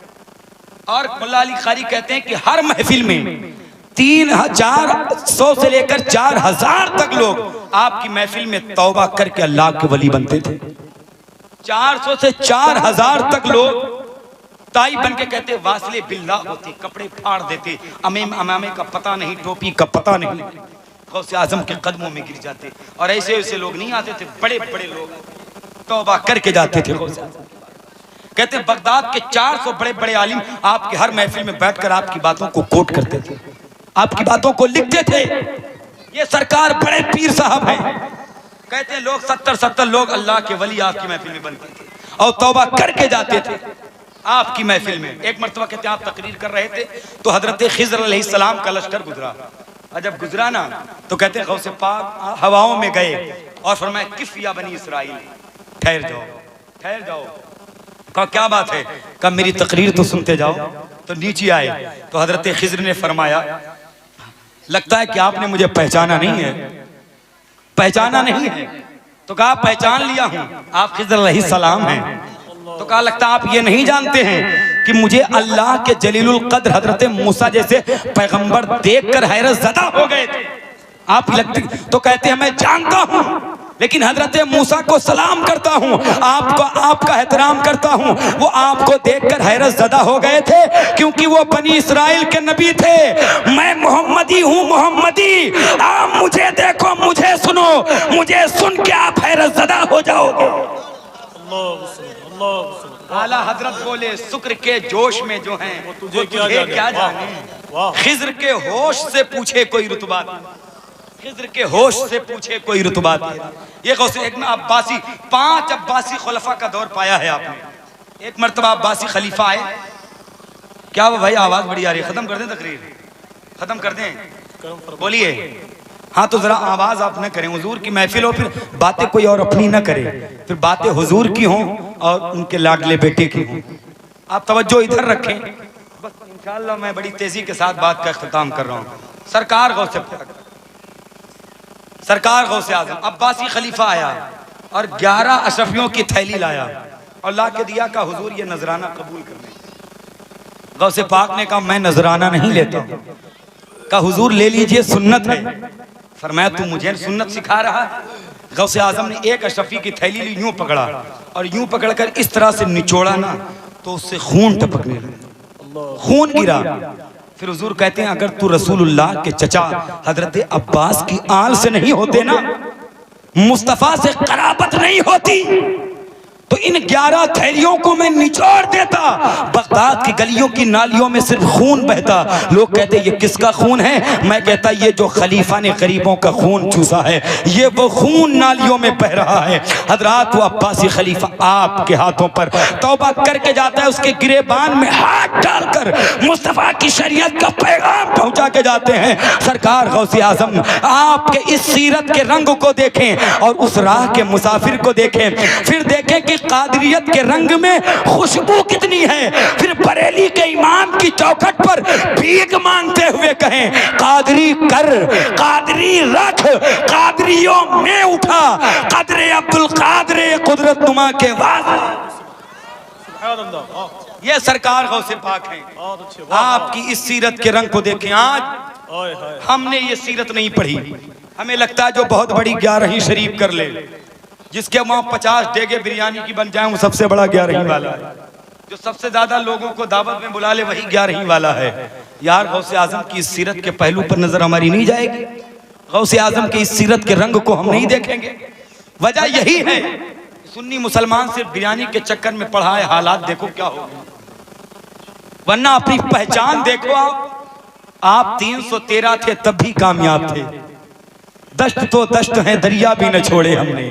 और मुल्ला अली कारी कहते हैं कि हर महफिल में 3400 से लेकर 4000 तक लोग आपकी महफिल में तौबा करके अल्लाह के वली बनते थे। 400 से 4000 तक लोग ताई बन के कहते वासले बिल्ला होते, कपड़े फाड़ देते, अमामे का पता नहीं, टोपी का पता नहीं, गौसे आजम के कदमों में गिर जाते। और ऐसे ऐसे लोग नहीं आते थे, बड़े बड़े लोग तौबा करके जाते थे गौसे आजम। कहते बगदाद के 400 बड़े बड़े आलिम आपके हर महफिल में बैठकर आपकी बातों को कोट करते थे, आपकी बातों को लिखते थे। ये सरकार बड़े पीर साहब हैं। कहते हैं लोग 70 लोग अल्लाह के वली आपकी महफिल में बनते थे और तौबा करके जाते थे आपकी महफिल में। एक मर्तबा कहते हैं आप तकरीर कर रहे थे तो हजरत खिज़र अलैहिस्सलाम का लश्कर गुजरा, और जब गुजरा ना तो कहते हैं गौसे पाक हवाओं में गए और फरमाया किफ या बनी इसराइल, ठहर जाओ। कहा क्या बात है? कहा मेरी तकरीर तो सुनते जाओ। तो नीचे आए तो हजरत खिज़र ने फरमाया लगता है कि आपने मुझे पहचाना नहीं है। तो कहा पहचान लिया हूं, आप खिज़र अलैहिस्सलाम हैं। तो कहा लगता आप ये नहीं जानते हैं कि मुझे अल्लाह के जलीलुल कद्र हजरत मूसा जैसे पैगंबर देखकर हैरत ज़दा हो गए थे आप लगते। तो कहते हैं मैं जानता हूं, लेकिन हजरत मूसा को सलाम करता हूं, आपका एहतराम करता हूं। वो आपको देखकर हैरत ज़दा हो गए थे क्योंकि वो बनी इस्राइल के नबी थे। मैं मोहम्मदी हूं, मोहम्मदी। आप मुझे देखो, मुझे सुनो, मुझे सुन के आप हैरत ज़दा हो जाओगे। आला हजरत बोले शुक्र के जोश में जो हैं वो तुझे क्या जाने। खिज़र के होश से पूछे कोई रुतबा, खिज़र के होश से पूछे कोई रुतबा। ये गौसे एक में अब्बासी 5 अब्बासी खुलफा का दौर पाया है आपने। एक मर्तबा अब्बासी खलीफा आए। क्या वो भाई आवाज बड़ी आ रही है, खत्म कर दें तकरीर, खत्म कर दें, बोलिए। हाँ तो जरा आवाज आप न करें, हुजूर की महफिल हो फिर बातें कोई और अपनी ना करे, फिर बातें हुजूर की हों और उनके लाडले बेटे की हों। आप तवज्जो इधर रखें। बस इंशाअल्लाह मैं बड़ी तेजी के साथ बात का इख्तिताम कर रहा हूँ। सरकार गौसे आजम अब्बासी खलीफा आया और 11 अशरफियों की थैली लाया और ला के दिया का हुजूर ये नजराना कबूल कर लें। गौसे पाक ने कहा मैं नजराना नहीं लेता। कहा हुजूर ले लीजिए, सुन्नत है। फरमाया तू मुझे सुन्नत सिखा रहा है? गौसे आजम ने एक अशरफी की थैली ली, यूं पकड़ा और यूं पकड़कर इस तरह से निचोड़ा ना तो उससे खून टपकने लगा, खून गिरा। फिर हुजूर कहते हैं अगर तू रसूलुल्लाह के चचा हजरत अब्बास की आल से नहीं होते ना, मुस्तफा से कराबत नहीं होती, तो इन 11 थैलियों को मैं निचोड़ देता, बगदाद की गलियों की नालियों में सिर्फ खून बहता। लोग कहते ये किसका खून है? मैं कहता ये जो खलीफा ने गरीबों का खून चूसा है, ये वो खून नालियों में बह रहा है। हजरात, वो अब्बासी खलीफा आपके हाथों पर तौबा करके जाता है, उसके गिरेबान में हाथ डालकर मुस्तफा की शरीयत का पैगाम पहुंचा के जाते हैं। सरकार गौसे आजम आपके इस सीरत के रंग को देखें और उस राह के मुसाफिर को देखें, फिर देखें कि कादरियत के रंग में खुशबू कितनी है। फिर बरेली के इमाम की चौखट पर भीख मांगते हुए कहें, कादरी कर, कादरी रख, कादरियों में उठा, कदरे अब्दुल कादरे कुदरत नुमा के वास्ते। सुभान अल्लाह। ये सरकार गौसे पाक है। बहुत अच्छे, वाह, आपकी इस सीरत के रंग को देखें। आज ओए हाय, हमने ये सीरत नहीं पढ़ी, हमें लगता है जो बहुत बड़ी 11वीं शरीफ कर ले, जिसके वहां 50 डेगे बिरयानी की बन जाए, वो सबसे बड़ा 11वीं वाला है। जो सबसे ज्यादा लोगों को दावत में बुला ले, वही 11वीं वाला है। यार, गौसे आजम की इस सीरत के पहलू पर नजर हमारी नहीं जाएगी? गौसे आजम की इस सीरत के रंग को हम नहीं देखेंगे? वजह यही है, सुन्नी मुसलमान सिर्फ बिरयानी के चक्कर में पढ़ा है। हालात देखो क्या हो गए, वरना अपनी पहचान देखो। आप 313 थे तब भी कामयाब थे। दश्त तो दश्त है, दरिया भी न छोड़े हमने,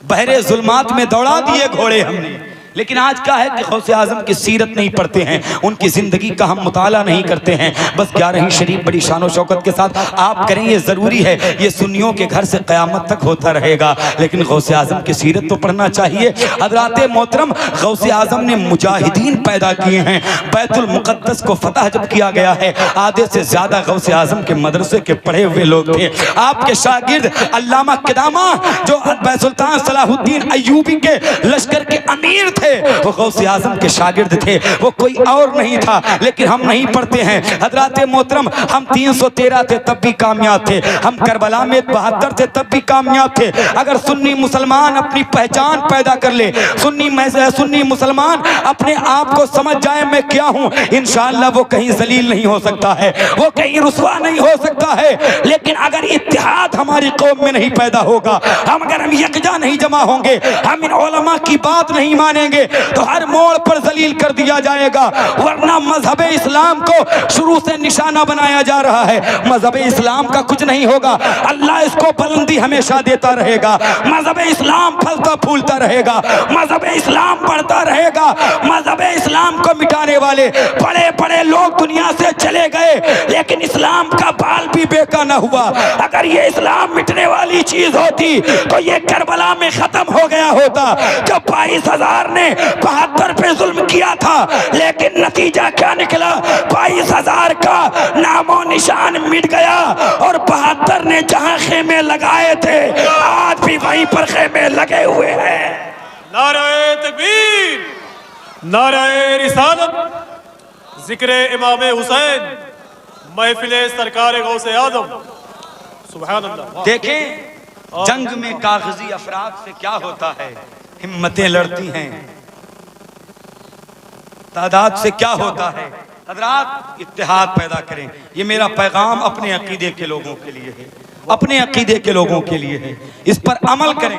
बहरे जुल्मात में दौड़ा दिए घोड़े हमने। लेकिन आज क्या है कि गौसे आजम की सीरत नहीं पढ़ते हैं, उनकी जिंदगी का हम मुताला नहीं करते हैं। बस 11वीं शरीफ बड़ी शान शौकत के साथ आप करें, ये जरूरी है। ये सुन्नियों के घर से क़यामत तक होता रहेगा, लेकिन गौसे आजम की सीरत तो पढ़ना चाहिए। हज़रात मोहतरम, गौसे आजम ने मुजाहिदीन पैदा किए हैं। बैतुल मुक़द्दस को फतह जब किया गया है, आधे से ज्यादा गौसे आजम के मदरसे के पढ़े हुए लोग थे। आपके शागिर्द अल्लामा किदामा, जो सुल्तान सलाहुद्दीन अय्यूबी के लश्कर के अमीर थे, वो गौसे आजम के शागिर्द थे, वो कोई और नहीं था। लेकिन हम नहीं पढ़ते हैं। हजरात मोहतरम, हम 313 थे तब भी कामयाब थे, हम करबला में 72 थे तब भी कामयाब थे। अगर सुन्नी मुसलमान अपनी पहचान पैदा कर ले, सुन्नी मुसलमान अपने आप को समझ जाए मैं क्या हूँ, इंशाअल्लाह वो कहीं जलील नहीं हो सकता है, वो कहीं रुसवा नहीं हो सकता है। लेकिन अगर इत्तेहाद हमारी कौम में नहीं पैदा होगा, अगर हम यकजा नहीं जमा होंगे, हम इन उलमा की बात नहीं मानेंगे, तो हर मोड़ पर जलील कर दिया जाएगा। वरना मजहब इस्लाम को शुरू से निशाना बनाया जा रहा है। मजहब इस्लाम का कुछ नहीं होगा, अल्लाह इसको बुलंदी हमेशा देता रहेगा। मजहब इस्लाम फलता फूलता रहेगा, मजहब इस्लाम बढ़ता रहेगा। मजहब इस्लाम को मिटाने वाले बड़े बड़े लोग दुनिया से चले गए, लेकिन इस्लाम का बाल भी बेका न हुआ। अगर ये इस्लाम मिटने वाली चीज होती तो ये करबला में खत्म हो गया होता। जब 22,000 ने 72 पे जुल्म किया था, लेकिन नतीजा क्या निकला? 22,000 का नामो निशान मिट गया, और 72 ने जहां खेमे लगाए थे, आज भी वहीं पर खेमे लगे हुए हैं। नारे तकबीर, नारे रिसालत, जिक्र इमाम हुसैन, महफिले सरकार गौसे आजम। सुभान अल्लाह। देखें, जंग में कागजी अफराद से क्या होता है, हिम्मतें लड़ती हैं, तादाद से क्या होता है। हजरात, इत्तेहाद पैदा करें। ये मेरा पैगाम अपने अकीदे के लोगों के लिए है, अपने अकीदे के लोगों के लिए है। इस पर अमल करें,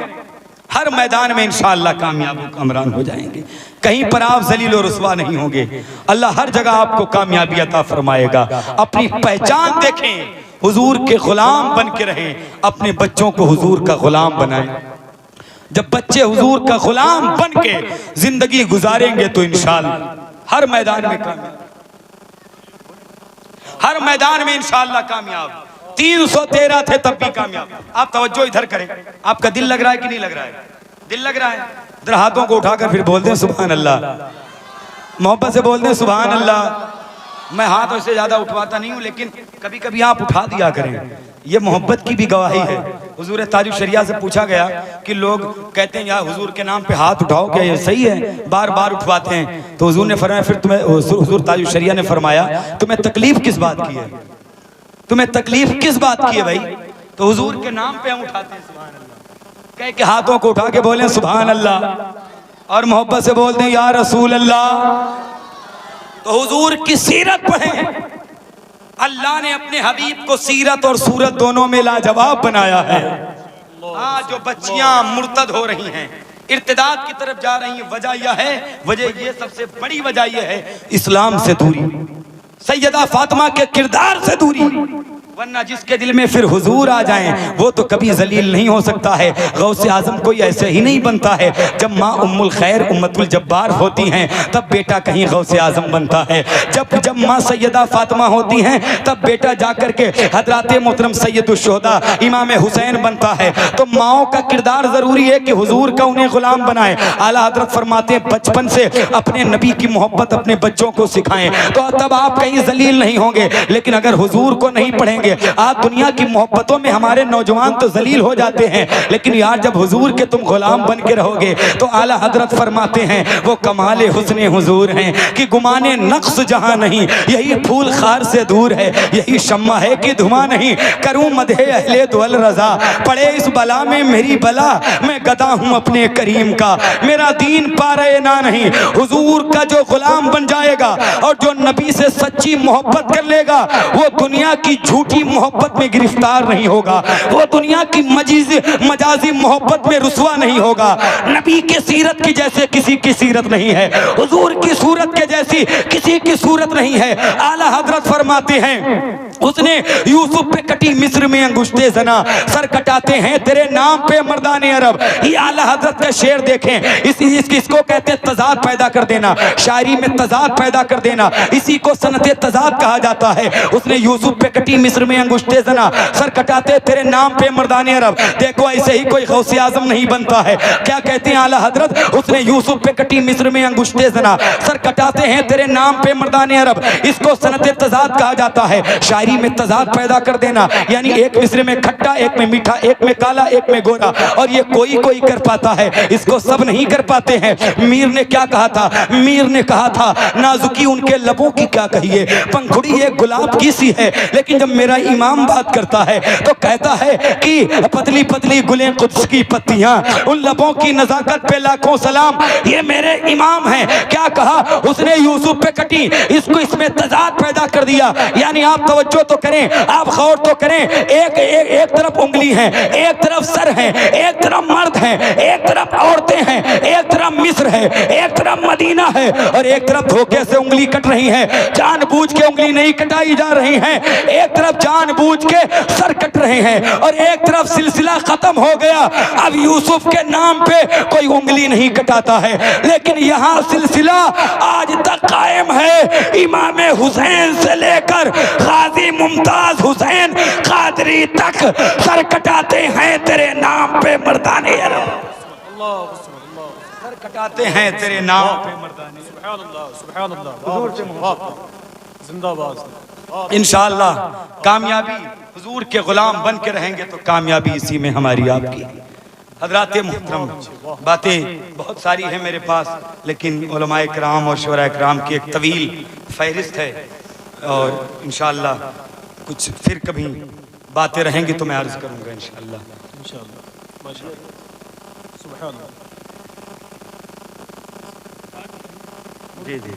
हर मैदान में इंशाअल्लाह कामयाब कामरान हो जाएंगे। कहीं पर आप जलील और रुसवा नहीं होंगे। अल्लाह हर जगह आपको कामयाबी अता फरमाएगा। अपनी पहचान देखें, हुजूर के गुलाम बन के रहें, अपने बच्चों को हुजूर का गुलाम बनाएं। जब बच्चे हुजूर का गुलाम बन के जिंदगी गुजारेंगे तो इंशाअल्लाह हर मैदान में कामयाब, हर मैदान में इंशाअल्लाह कामयाब। 313 थे तब भी कामयाब। आप तवज्जो इधर करें, आपका दिल लग रहा है कि नहीं लग रहा है? दिल लग रहा है? इधर हाथों को उठाकर फिर बोलते हैं सुभान अल्लाह, मोहब्बत से बोलते हैं सुभान अल्लाह। मैं हाथ उससे ज्यादा उठवाता नहीं हूँ, लेकिन कभी कभी आप उठा दिया करें, ये मोहब्बत की भी गवाही है। हुजूर ताजुल शरिया से पूछा गया कि लोग कहते हैं यार हुजूर के नाम पे हाथ उठाओ, क्या ये सही है? बार बार उठवाते हैं। तो हुजूर ने फरमाया, फिर तुम्हें, हुजूर ताजुल शरिया ने फरमाया, तुम्हें तकलीफ किस बात की है? तुम्हें तकलीफ किस बात की है भाई? तो हुजूर के नाम पे हम उठाते हैं सुभान अल्लाह, कह के हाथों को उठा के बोले सुभान अल्लाह, और मोहब्बत से बोलते हैं या रसूल अल्लाह। तो हुजूर की सीरत पढ़ें। अल्लाह ने अपने हबीब को सीरत और सूरत दोनों में लाजवाब बनाया है। हाँ, जो बच्चियां मुर्तद हो रही हैं, इर्तिदाद की तरफ जा रही हैं। वजह यह है, वजह ये सबसे बड़ी वजह यह है, इस्लाम से दूरी, सैयदा फातिमा के किरदार से दूरी। वरना जिसके दिल में फिर हुजूर आ जाएं वो तो कभी जलील नहीं हो सकता है। गौसे आजम कोई ऐसे ही नहीं बनता है। जब माँ उम्मुल खैर उम्मतुल जब्बार होती हैं तब बेटा कहीं गौसे आजम बनता है। जब माँ सैयदा फातिमा होती हैं तब बेटा जाकर के हजरत मोहतरम सैयदुल शुहदा इमाम हुसैन बनता है। तो माओं का किरदार जरूरी है कि हुजूर का उन्हें गुलाम बनाए। आला हजरत फरमाते हैं बचपन से अपने नबी की मोहब्बत अपने बच्चों को सिखाएं तो तब आप कहीं जलील नहीं होंगे। लेकिन अगर हुजूर को नहीं पढ़ेंगे, आज दुनिया की मोहब्बतों में हमारे नौजवान तो जलील हो जाते हैं, लेकिन यार जब हुजूर के तुम गुलाम बन के रहोगे तो आला हजरत फरमाते हैं वो कमाले हुस्ने हुजूर हैं कि गुमाने नक्श जहां नहीं, यही फूल खार से दूर है, यही शम्मा है कि धुआं नहीं। करूं मदहे अहले दुअल रजा, पड़े इस बला में मेरी बला, मैं गदा हूं अपने करीम का, मेरा दीन पारे ना नहीं। हुजूर का जो गुलाम बन जाएगा और जो नबी से सच्ची मोहब्बत कर लेगा वो दुनिया की झूठी मोहब्बत में गिरफ्तार नहीं होगा, वो दुनिया की मजाजी मोहब्बत में रुसवा नहीं होगा। नबी के सीरत की जैसे किसी की सीरत नहीं है, हुजूर की सूरत के जैसी किसी की सूरत नहीं है। आला हजरत फरमाते हैं उसने यूसुफ पे कटी मिस्र में अंगुष्ठे जना, सर कटाते हैं तेरे नाम पे मर्दाने अरब। ये आला हजरत का शेर देखें, इसको कहते हैं तजाद पैदा कर देना, शायरी में तजाद पैदा कर देना, इसी को सनते तजाद कहा जाता है। उसने यूसुफ पे कटी मिस्र में अंगुष्ठे जना, सर कटाते तेरे नाम पे मर्दाने अरब। देखो ऐसे ही कोई गौसे आजम नहीं बनता है। क्या कहते हैं आला हजरत, उसने यूसुफ पे कटी मिस्र में अंगुष्ठे जना, सर कटाते हैं तेरे नाम पे मर्दाने अरब। इसको सनते तजाद कहा जाता है। शायरी में तजाद पैदा कर देना, यानी एक मिस्र में खट्टा, एक में मीठा, एक में काला, एक में गोरा, और ये कोई कोई कर पाता है, इसको सब नहीं कर पाते हैं। मीर ने क्या कहा था, मीर ने कहा था नाजुकी उनके लबों की क्या कहिए, पंखुड़ी एक गुलाब की सी है, लेकिन जब मेरा इमाम बात करता है तो कहता है कि पतली पतली गुलें कुद्स की पत्तियां, उन लबों की नजाकत पे लाखों सलाम, ये मेरे इमाम हैं। क्या कहा उसने, यूसुफ पे कटी, इसको इसमें तजाद पैदा कर दिया। यानी आप तवज्जो तो करें, आप गौर तो करें, एक तरफ उंगली है, एक तरफ सर है, एक तरफ मर्द है, एक तरफ औरतें हैं, एक तरफ मिस्र है, एक तरफ मदीना है, और एक तरफ धोखे से उंगली कट रही है, जानबूझ के उंगली नहीं कटाई जा रही है। एक तरफ जानबूझ के सर कट रहे हैं और एक तरफ सिलसिला खत्म हो गया। अब यूसुफ के नाम पे कोई उंगली नहीं कटाता है, लेकिन यहाँ सिलसिला आज तक कायम है। इमाम हुसैन से लेकर गाजी मुमताज हुसैन कादरी तक सर कटाते हैं तेरे नाम पे मर्दाने अरब, सर कटाते हैं तेरे नाम पे मर्दाने। सुभान अल्लाह, सुभान अल्लाह, जिंदाबाद। इंशाअल्लाह कामयाबी, हुजूर के गुलाम बन के रहेंगे तो कामयाबी इसी में हमारी आपकी। हजरात मोहतरम, बातें बहुत सारी हैं मेरे पास, लेकिन उलमाए किराम और शुरा किराम की एक तवील फहरिस्त है, और इंशाअल्लाह कुछ फिर कभी बातें रहेंगी तो मैं अर्ज करूंगा इंशाअल्लाह। जी जी,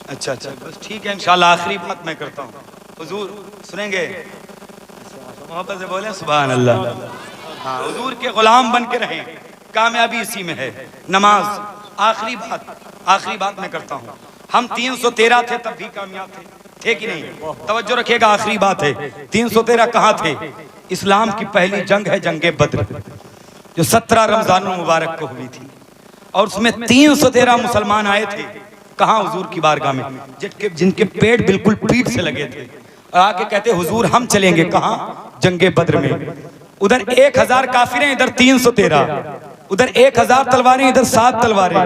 अच्छा, बस ठीक है इंशाअल्लाह। आखिरी बात मैं करता हूँ, हुजूर सुनेंगे, मोहब्बत से बोले सुभान अल्लाह। हाँ, हुजूर के गुलाम बन के रहें, कामयाबी इसी में है। नमाज, आखिरी बात मैं करता हूँ। हम 313 थे तब भी कामयाब थे कि नहीं? तवज्जो रखिएगा, आखिरी बात है। 313 कहाँ थे? इस्लाम की पहली जंग है जंगे बद्र, जो 17 रमजान मुबारक को हुई थी, और उसमें 313 मुसलमान आए थे। कहाँ? हुजूर की बारगाह में, जिनके पेट बिल्कुल पीठ से लगे थे, और आके कहते हुजूर हम चलेंगे। कहाँ? जंगे बद्र में। उधर 1000 काफिरें, इधर 313, उधर 1000 तलवारें, इधर 7 तलवारें,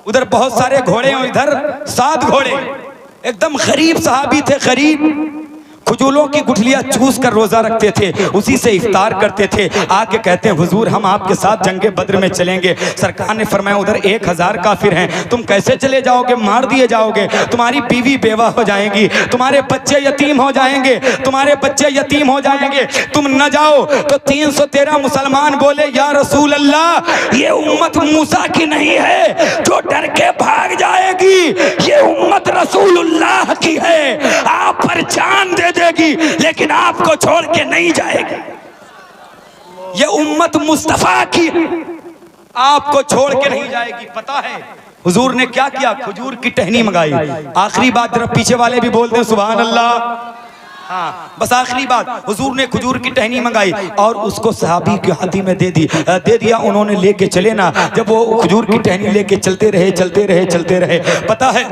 उधर बहुत सारे घोड़े और इधर 7 घोड़े। एकदम गरीब सहाबी थे, गरीब, खजूलों की गुठलियां चूस कर रोजा रखते थे, उसी से इफ्तार करते थे। आके कहते हैं हुजूर हम आपके साथ जंगे बद्र में चलेंगे। सरकार ने फरमाया उधर 1000 काफिर हैं, तुम कैसे चले जाओगे? मार दिए जाओगे, तुम्हारी बीवी बेवा हो जाएंगी, तुम्हारे बच्चे यतीम हो जाएंगे, तुम्हारे बच्चे यतीम हो जाएंगे, तुम न जाओ। तो 313 मुसलमान बोले या रसूल अल्लाह, ये उम्मत मूसा की नहीं है जो डर के भाग जाएगी, ये उम्मत रसूलुल्लाह की है, आप पर जान दे देगी लेकिन आपको छोड़ के नहीं जाएगी। ये उम्मत मुस्तफा की, आपको छोड़ के नहीं जाएगी। पता है हुजूर ने क्या किया? खजूर की टहनी मंगाई। आखिरी बात जरा पीछे वाले भी बोलते हैं सुभान अल्लाह। हाँ, बस आखिरी बात, हुजूर ने खजूर की टहनी मंगाई और उसको सहाबी के हाथी में दे दिया। उन्होंने लेके चले ना, जब वो खजूर की टहनी लेके चलते रहे। पता है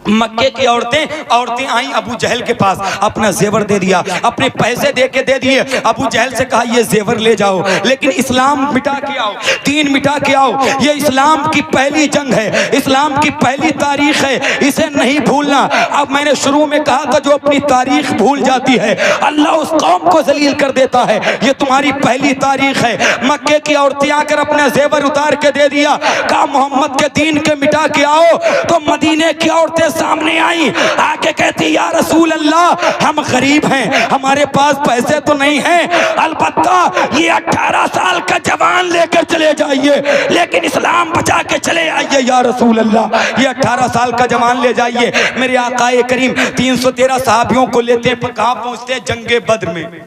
मक्के की औरतें आई अबू जहल के पास, अपना जेवर दे दिया, अपने पैसे दे दिए। अबू जहल से कहा ये जेवर ले जाओ, लेकिन इस्लाम मिटा के आओ, दीन मिटा के आओ। ये इस्लाम की पहली जंग है, इस्लाम की पहली तारीख है, इसे नहीं भूलना। अब मैंने शुरू में कहा था जो अपनी तारीख भूल जाती है अल्लाह उस कौम को जलील कर देता है। ये तुम्हारी पहली तारीख है। मक्के की औरतें आकर अपना जेवर उतार के दे दिया, कहा मोहम्मद के दीन के मिटा के आओ। तो मदीने की औरतें सामने आई, आके कहती या रसूल अल्लाह हम गरीब हैं, हमारे पास पैसे तो नहीं हैं, अलबत्ता ये 18 साल का जवान लेकर चले जाइए, लेकिन इस्लाम बचा के चले आइए या रसूल अल्लाह। ये 18 साल का जवान ले जाइए। मेरे आकाए करीम 313 सहाबियों को लेते कहाँ पहुंचते? जंगे बद्र में,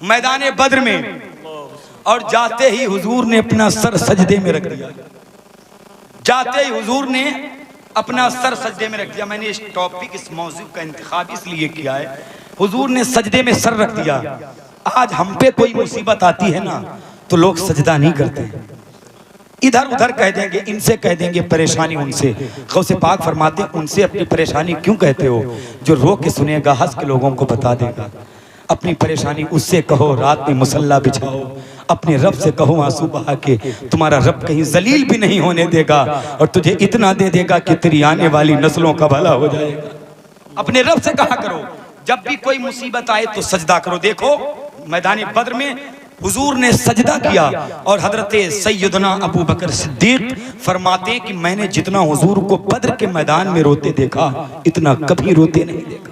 मैदान बद्र में। और जाते ही हुजूर ने अपना सर सजदे में रख दिया। जाते ही हुजूर ने अपना सर सजदे में रख दिया। मैंने इस टॉपिक, इस मौजू का इंतखाब इसलिए किया है, हुजूर ने सजदे में सर रख दिया। आज हम पे कोई मुसीबत आती है ना तो लोग सजदा नहीं करते, इधर उधर कह देंगे, इनसे कह देंगे परेशानी उनसे। गौसे पाक फरमाते उनसे अपनी परेशानी क्यों कहते हो? जो रो के सुनेगा, हंस के लोगों को बता देगा। अपनी परेशानी उससे कहो, रात में मुसल्ला बिछाओ, अपने रब से कहो आंसू बहा के, तुम्हारा रब कहीं जलील भी नहीं होने देगा और तुझे इतना दे देगा कि तेरी आने वाली नस्लों का भला हो जाएगा। अपने रब से कहा करो, जब भी कोई मुसीबत आए तो सजदा करो। देखो मैदान बद्र में हुजूर ने सजदा किया और हजरत सैयदना अबू बकर सिद्दीक फरमाते कि मैंने जितना हुजूर को बद्र के मैदान में रोते देखा, इतना कभी रोते नहीं देखा,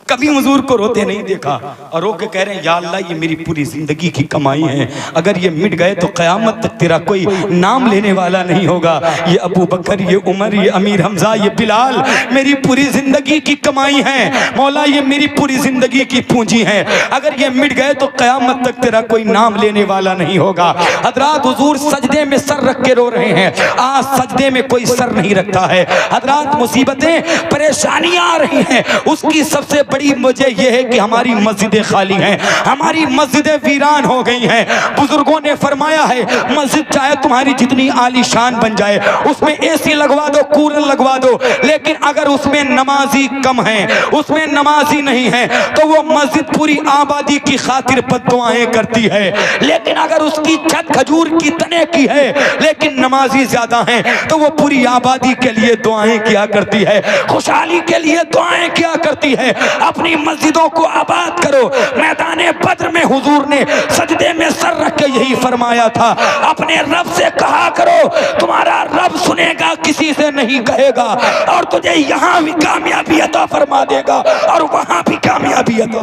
कभी हुजूर को रोते नहीं देखा। और रो के कह रहे हैं या अल्लाह ये मेरी पूरी जिंदगी की कमाई है, अगर ये मिट गए तो क़यामत तक तेरा कोई नाम लेने वाला नहीं होगा। ये अबू बकर, ये उमर, ये अमीर हमजा, ये बिलाल मेरी पूरी जिंदगी की कमाई है मौला, ये मेरी पूरी जिंदगी की पूंजी है, अगर ये मिट गए तो क़यामत तक तेरा कोई नाम लेने वाला नहीं होगा। हजरात हुजूर सजदे में सर रख के रो रहे हैं। आज सजदे में कोई सर नहीं रखता है। हजरात मुसीबतें, परेशानियां आ रही हैं, उसकी सबसे बड़ी वजह यह है कि हमारी मस्जिदें खाली हैं, हमारी मस्जिदें वीरान हो गई हैं। बुजुर्गों ने फरमाया है मस्जिद चाहे तुम्हारी जितनी आलीशान बन जाए, उसमें एसी लगवा दो, कूलर लगवा दो, लेकिन अगर उसमें नमाजी कम है, उसमें नमाजी नहीं है, तो वो मस्जिद पूरी आबादी की खातिर बद्दुआएं करती है। लेकिन अगर उसकी छत खजूर की तने की है लेकिन नमाजी ज्यादा हैं, तो वो पूरी आबादी के लिए दुआएं किया करती है, खुशहाली के लिए दुआएं किया करती है। अपनी मस्जिदों को आबाद करो। मैदान बद्र में हुजूर ने सजदे में सर रख के यही फरमाया था, अपने रब से कहा करो, तुम्हारा रब सुनेगा, किसी से नहीं कहेगा, और तुझे यहाँ भी कामयाबी अता फरमा देगा और वहाँ भी कामयाबी अता।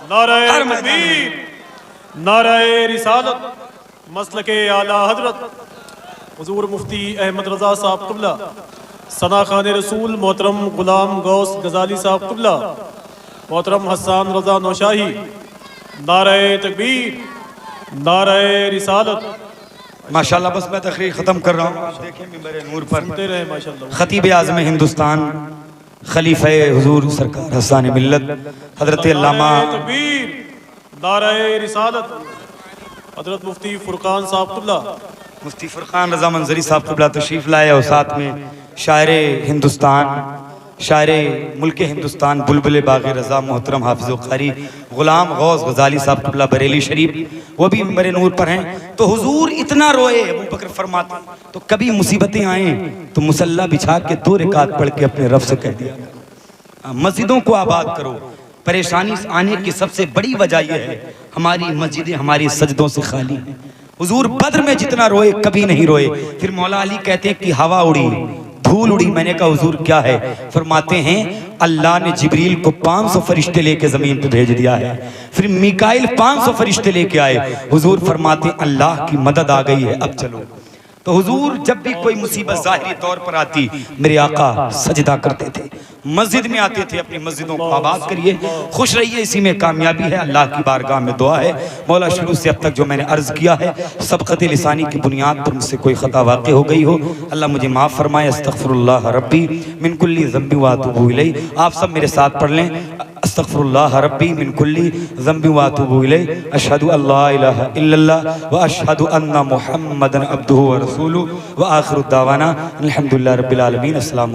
नारे तकबीर, नारे रिसालत, मसलके आला हजरत हुजूर मुफ्ती अहमद रजा साहब क़िबला, सना खान रसूल मोहतरम गुलाम गौस गजाली साहब क़िबला, मोहतरम हसन रजा नौशाही, नारे तकबीर, नारे रिसालत। माशाल्लाह, बस मैं तकरीर ख़त्म कर रहा हूँ। देखिए मिंबर नूर पर माशाल्लाह खतीब आज़म हिंदुस्तान, खलीफे हुजूर सरकार हसन मिल्लत हजरत अल्लामा तकबीर, नारे रिसालत, हजरत मुफ्ती फुरकान साहब क़िबला, मुफ्ती फुरकान रजा मंजरी साहब क़िबला तशरीफ़ लाए और साथ में शायर हिंदुस्तान, शायर मुल्क हिंदुस्तान बुलबुल बाग़ रज़ा मोहतरम हाफिज़ क़ारी ग़ुलाम गौस गज़ाली साहब क़िबला बरेली शरीफ, वो भी मिंबर नूर पर हैं। तो हुजूर इतना रोए, अबू बकर फरमाते तो कभी मुसीबतें आए तो मुसल्ला बिछा के 2 रकात पढ़ के अपने रब से कह दिया मस्जिदों को आबाद करो। परेशानी आने की सबसे बड़ी वजह यह है हमारी मस्जिदें हमारी सजदों से खाली हैं। हुजूर बद्र में जितना रोए कभी नहीं रोए। फिर मौला अली कहते हैं कि हवा उड़ी, धूल उड़ी। मैंने कहा हुजूर क्या है? फरमाते हैं अल्लाह ने जिब्रील को 500 फरिश्ते लेके जमीन पे भेज दिया है। फिर मिकाइल 500 फरिश्ते लेके आए। हुजूर फरमाते हैं अल्लाह की मदद आ गई है, अब चलो। तो हुजूर जब भी कोई मुसीबत जाहिरी तौर पर आती, मेरे आका सजदा करते थे, मस्जिद में आते थे। अपनी मस्जिदों को आबाद करिए, खुश रहिए, इसी में कामयाबी है। अल्लाह की बारगाह में दुआ है, मौला शुरू से अब तक जो मैंने अर्ज़ किया है सबक़त लिसानी की बुनियाद पर मुझसे कोई ख़ता वाक़ हो गई हो, अल्लाह मुझे माफ़ फरमाए। अस्तग़फ़िरुल्लाह रब्बी मिन कुल्ली ज़ंबि व अतूबु इलैह। आप सब मेरे साथ पढ़ लें, अस्तग़फ़िरुल्लाह रब्बी मिन कुल्ली ज़ंबि व अतूबु इलैह। अशहदु अल्ला इलाहा इल्लल्लाह व अशहदु अन्ना मुहम्मदन अब्दुहु व रसूलुहु व आखिरु दावाना अल्हम्दुलिल्लाहि रब्बिल आलमीन। अस्सलाम।